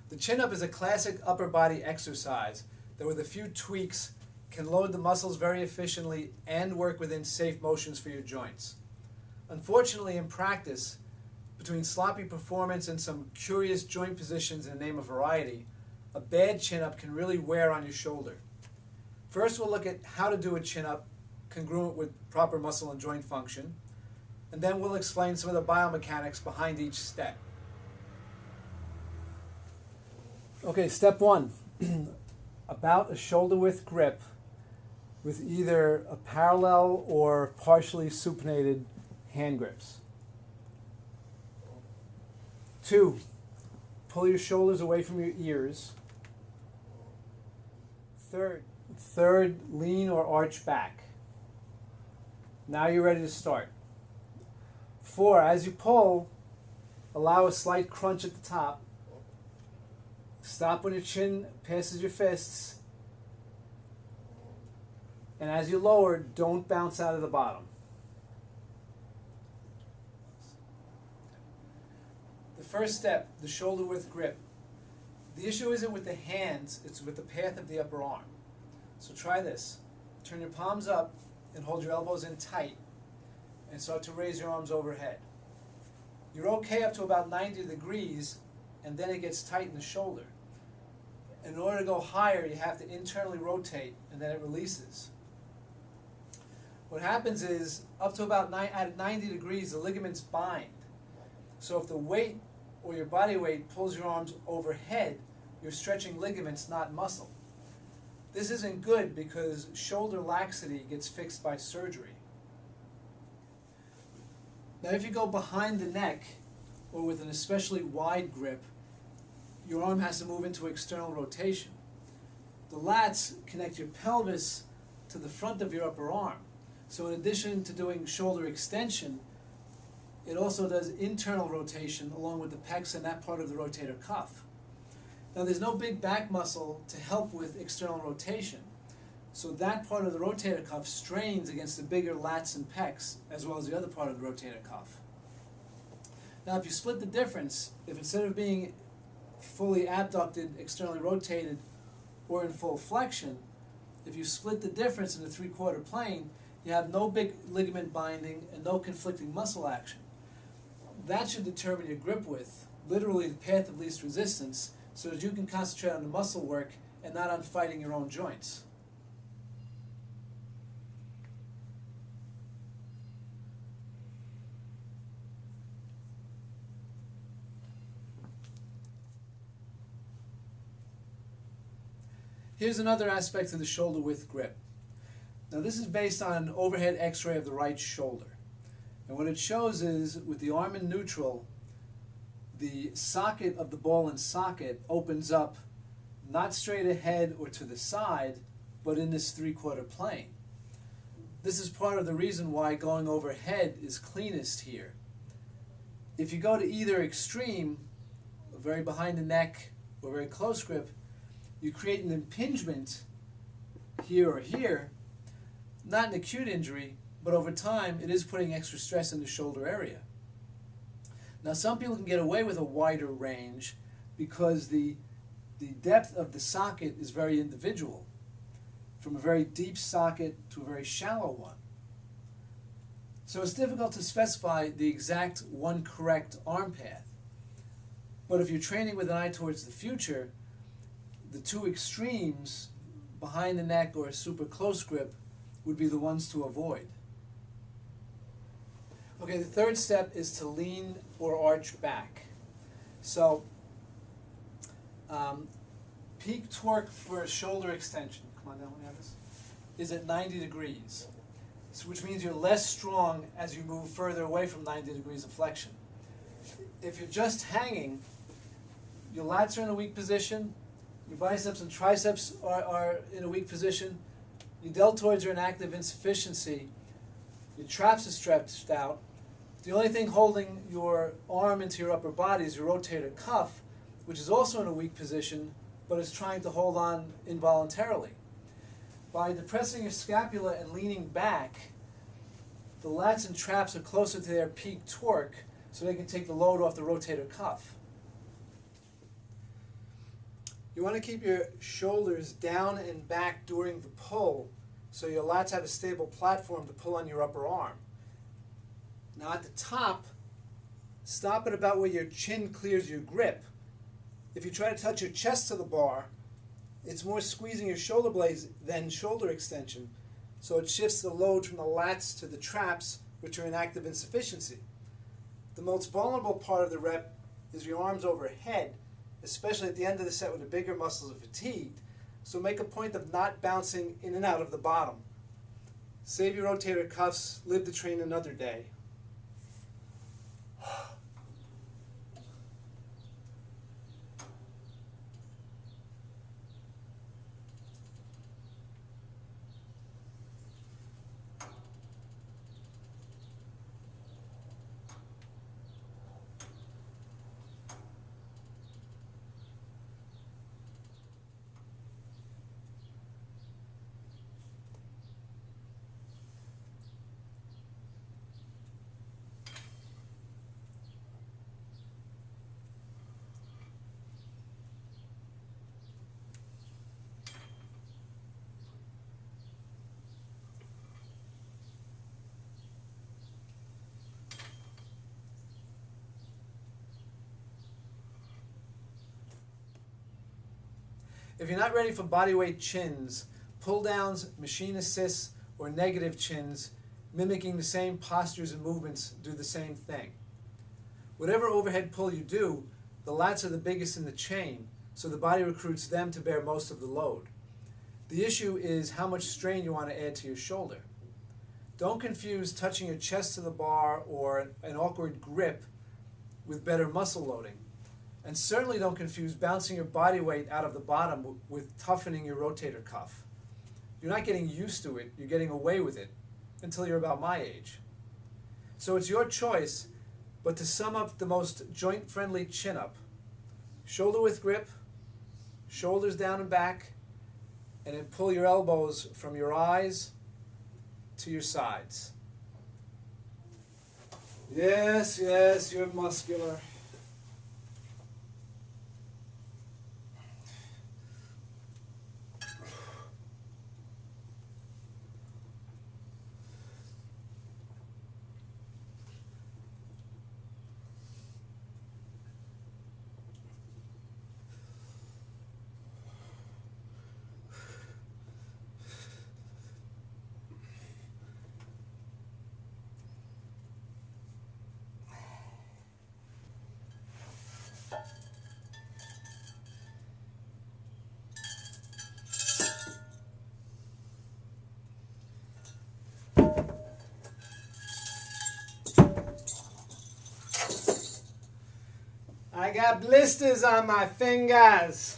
The chin up is a classic upper body exercise that with a few tweaks can load the muscles very efficiently and work within safe motions for your joints. Unfortunately, in practice, between sloppy performance and some curious joint positions in the name of variety, a bad chin up can really wear on your shoulder. First, we'll look at how to do a chin up congruent with proper muscle and joint function, and then we'll explain some of the biomechanics behind each step. Okay, step one, about a shoulder width grip with either a parallel or partially supinated hand grips. 2, pull your shoulders away from your ears. Third, lean or arch back. Now you're ready to start. 4, as you pull, allow a slight crunch at the top. Stop when your chin passes your fists. And as you lower, don't bounce out of the bottom. The first step, the shoulder width grip. The issue isn't with the hands, it's with the path of the upper arm. So try this. Turn your palms up and hold your elbows in tight and start to raise your arms overhead. You're okay up to about 90 degrees and then it gets tight in the shoulder. In order to go higher, you have to internally rotate and then it releases. What happens is, up to about at 90 degrees, the ligaments bind. So if the weight or your body weight pulls your arms overhead, you're stretching ligaments, not muscle. This isn't good because shoulder laxity gets fixed by surgery. Now if you go behind the neck, or with an especially wide grip, your arm has to move into external rotation. The lats connect your pelvis to the front of your upper arm. So in addition to doing shoulder extension, it also does internal rotation along with the pecs and that part of the rotator cuff. Now there's no big back muscle to help with external rotation, so that part of the rotator cuff strains against the bigger lats and pecs as well as the other part of the rotator cuff. Now if you split the difference, if instead of being fully abducted, externally rotated, or in full flexion, if you split the difference in the 3/4 plane, you have no big ligament binding and no conflicting muscle action. That should determine your grip width, literally the path of least resistance, so that you can concentrate on the muscle work and not on fighting your own joints. Here's another aspect of the shoulder width grip. Now this is based on an overhead x-ray of the right shoulder. And what it shows is, with the arm in neutral, the socket of the ball and socket opens up not straight ahead or to the side, but in this 3/4 plane. This is part of the reason why going overhead is cleanest here. If you go to either extreme, very behind the neck or very close grip, you create an impingement here or here, not an acute injury, but over time it is putting extra stress in the shoulder area. Now some people can get away with a wider range because the depth of the socket is very individual, from a very deep socket to a very shallow one. So it's difficult to specify the exact one correct arm path. But if you're training with an eye towards the future, the two extremes, behind the neck or a super close grip, would be the ones to avoid. Okay, the third step is to lean or arch back. So, peak torque for a shoulder extension, come on down, let me have this, is at 90 degrees, so which means you're less strong as you move further away from 90 degrees of flexion. If you're just hanging, your lats are in a weak position, your biceps and triceps are in a weak position, your deltoids are in active insufficiency, your traps are stretched out. The only thing holding your arm into your upper body is your rotator cuff, which is also in a weak position, but is trying to hold on involuntarily. By depressing your scapula and leaning back, the lats and traps are closer to their peak torque, so they can take the load off the rotator cuff. You want to keep your shoulders down and back during the pull so your lats have a stable platform to pull on your upper arm. Now at the top, stop at about where your chin clears your grip. If you try to touch your chest to the bar, it's more squeezing your shoulder blades than shoulder extension, so it shifts the load from the lats to the traps, which are in active insufficiency. The most vulnerable part of the rep is your arms overhead, especially at the end of the set when the bigger muscles are fatigued, so make a point of not bouncing in and out of the bottom. Save your rotator cuffs, live to train another day. If you're not ready for bodyweight chins, pull downs, machine assists, or negative chins, mimicking the same postures and movements, do the same thing. Whatever overhead pull you do, the lats are the biggest in the chain, so the body recruits them to bear most of the load. The issue is how much strain you want to add to your shoulder. Don't confuse touching your chest to the bar or an awkward grip with better muscle loading. And certainly don't confuse bouncing your body weight out of the bottom with toughening your rotator cuff. You're not getting used to it, you're getting away with it until you're about my age. So it's your choice, but to sum up the most joint-friendly chin-up, shoulder width grip, shoulders down and back, and then pull your elbows from your eyes to your sides. Yes, yes, you're muscular. I got blisters on my fingers.